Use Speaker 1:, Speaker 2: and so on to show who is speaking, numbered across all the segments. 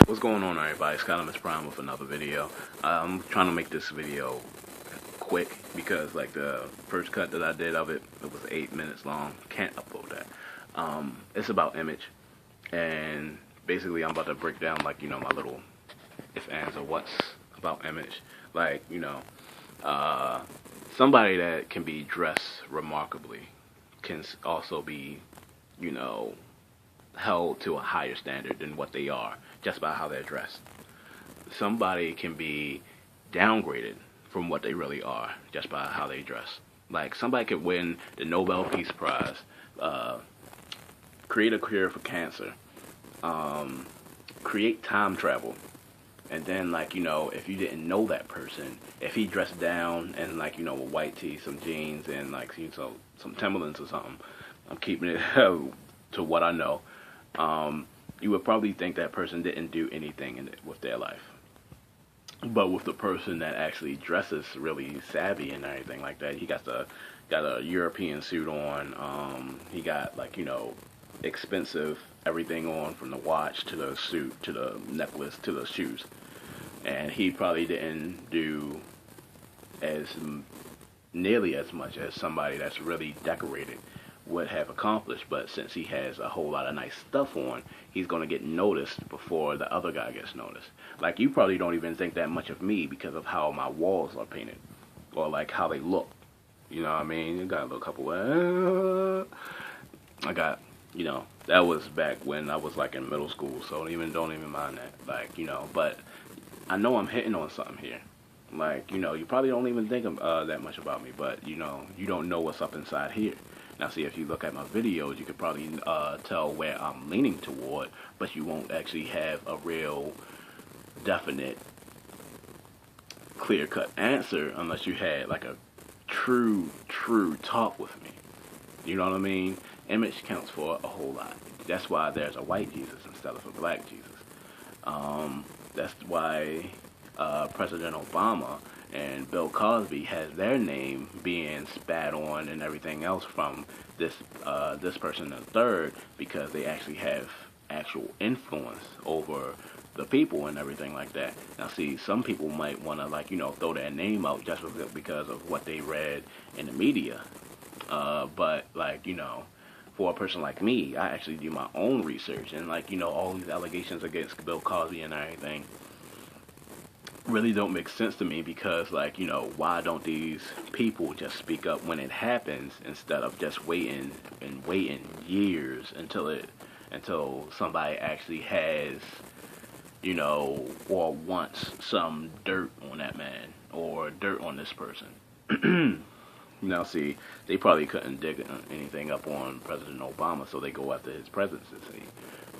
Speaker 1: What's going on, everybody? It's kind of Miss Prime with another video. I'm trying to make this video quick because like the first cut that I did of it, it was 8 minutes long. Can't upload that. It's about image, and basically I'm about to break down like my little if ands or what's about image. Like somebody that can be dressed remarkably can also be held to a higher standard than what they are just by how they're dressed. Somebody can be downgraded from what they really are just by how they dress. Like somebody could win the Nobel Peace Prize, create a cure for cancer, create time travel, and then if you didn't know that person, if he dressed down in a white tee, some jeans, and some Timberlands or something, I'm keeping it to what I know. You would probably think that person didn't do anything with their life. But with the person that actually dresses really savvy and everything like that, he got a European suit on. He got expensive everything on, from the watch to the suit to the necklace to the shoes, and he probably didn't do as nearly as much as somebody that's really decorated would have accomplished. But since he has a whole lot of nice stuff on, he's going to get noticed before the other guy gets noticed. Like, you probably don't even think that much of me because of how my walls are painted, or like how they look. You know what I mean? You got a little couple I got, that was back when I was like in middle school, so don't even mind that. But I know I'm hitting on something here. You probably don't even think that much about me, but you don't know what's up inside here. Now, see, if you look at my videos, you could probably tell where I'm leaning toward, but you won't actually have a real definite, clear-cut answer unless you had like a true talk with me. You know what I mean? Image counts for a whole lot. That's why there's a white Jesus instead of a black Jesus. That's why President Obama and Bill Cosby has their name being spat on and everything else from this person and third, because they actually have actual influence over the people and everything like that. Now, see, some people might want to throw their name out just because of what they read in the media, but for a person like me, I actually do my own research, and all these allegations against Bill Cosby and everything really don't make sense to me, because why don't these people just speak up when it happens instead of just waiting years until somebody actually has or wants some dirt on that man or dirt on this person. Now, see, they probably couldn't dig anything up on President Obama, so they go after his presidency.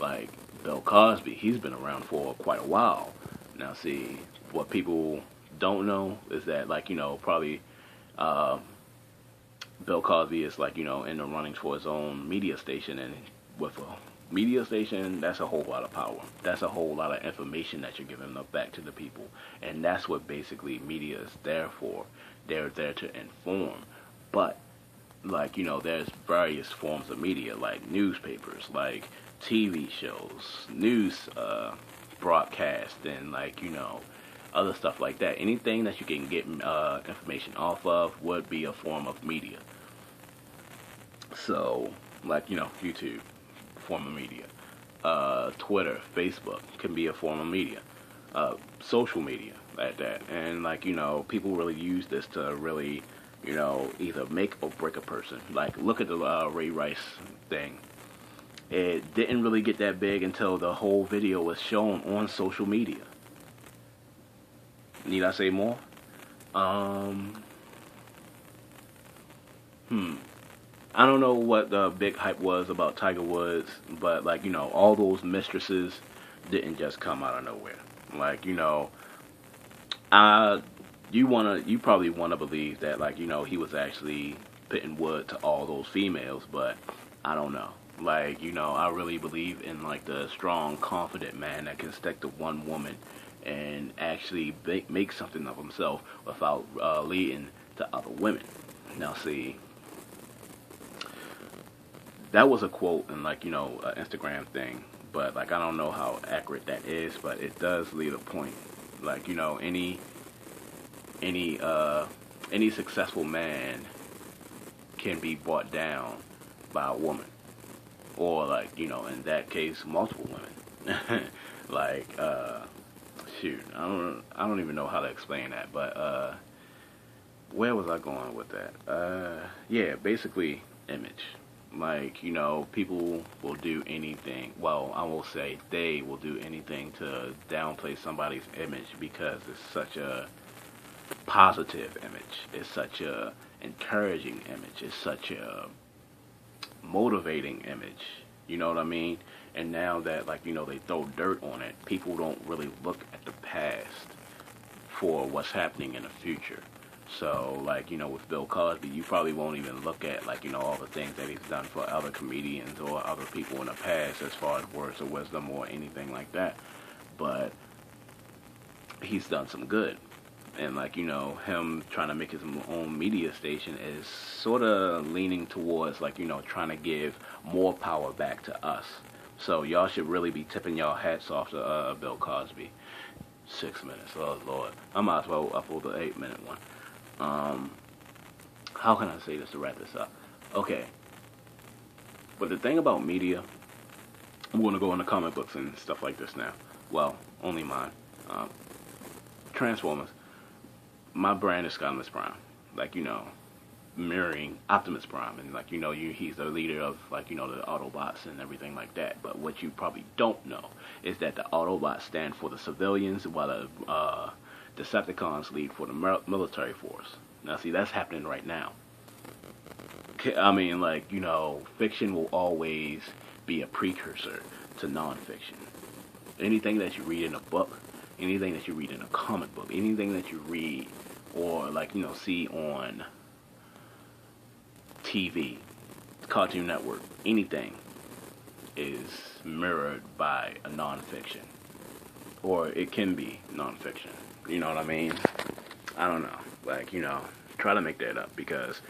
Speaker 1: Like Bill Cosby, he's been around for quite a while. Now, see, what people don't know is that, probably Bill Cosby is, in the running for his own media station, and with a media station, that's a whole lot of power. That's a whole lot of information that you're giving up back to the people, and that's what basically media is there for. They're there to inform, but there's various forms of media, like newspapers, like TV shows, news broadcast, and other stuff like that. Anything that you can get information off of would be a form of media. So YouTube, form of media. Twitter, Facebook can be a form of media. Social media like that, and people really use this to really either make or break a person. Look at the Ray Rice thing. It didn't really get that big until the whole video was shown on social media. Need I say more? I don't know what the big hype was about Tiger Woods, but all those mistresses didn't just come out of nowhere. You probably wanna believe that he was actually putting wood to all those females, but I don't know. I really believe in the strong, confident man that can stick to one woman and actually make something of himself without leading to other women. Now, see, that was a quote in an Instagram thing, but like I don't know how accurate that is, but it does lead a point. Like, you know, any any successful man can be brought down by a woman, or like, you know, in that case, multiple women. Like, shoot, I don't even know how to explain that, but where was I going with that? Yeah, basically image. Like, you know, people will do anything. Well, I will say they will do anything to downplay somebody's image because it's such a positive image. It's such a encouraging image. It's such a motivating image. You know what I mean? And now that, like, you know, they throw dirt on it, people don't really look at the past for what's happening in the future. So, like, you know, with Bill Cosby, you probably won't even look at, like, you know, all the things that he's done for other comedians or other people in the past as far as words of wisdom or anything like that. But he's done some good. And, like, you know, him trying to make his own media station is sort of leaning towards, like, you know, trying to give more power back to us. So y'all should really be tipping y'all hats off to Bill Cosby. 6 minutes, oh Lord. I might as well upload the 8-minute one. How can I say this to wrap this up? Okay. But the thing about media, I'm going to go into comic books and stuff like this now. Well, only mine. Transformers. My brand is Optimus Prime. Like, you know, mirroring Optimus Prime. And, like, you know, he's the leader of, like, you know, the Autobots and everything like that. But what you probably don't know is that the Autobots stand for the civilians, while the Decepticons lead for the military force. Now, see, that's happening right now. I mean, like, you know, fiction will always be a precursor to nonfiction. Anything that you read in a book, anything that you read in a comic book, anything that you read or, like, you know, see on TV, Cartoon Network, anything is mirrored by a nonfiction. Or it can be nonfiction. You know what I mean? I don't know. Like, you know, try to make that up, because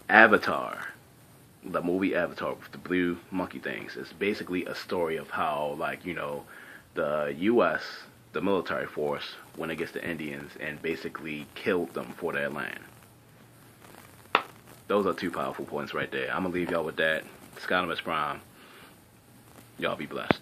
Speaker 1: Avatar, the movie Avatar with the blue monkey things, is basically a story of how, like, you know, the U.S., the military force, went against the Indians and basically killed them for their land. Those are two powerful points right there. I'm going to leave y'all with that. Optimus Prime. Y'all be blessed.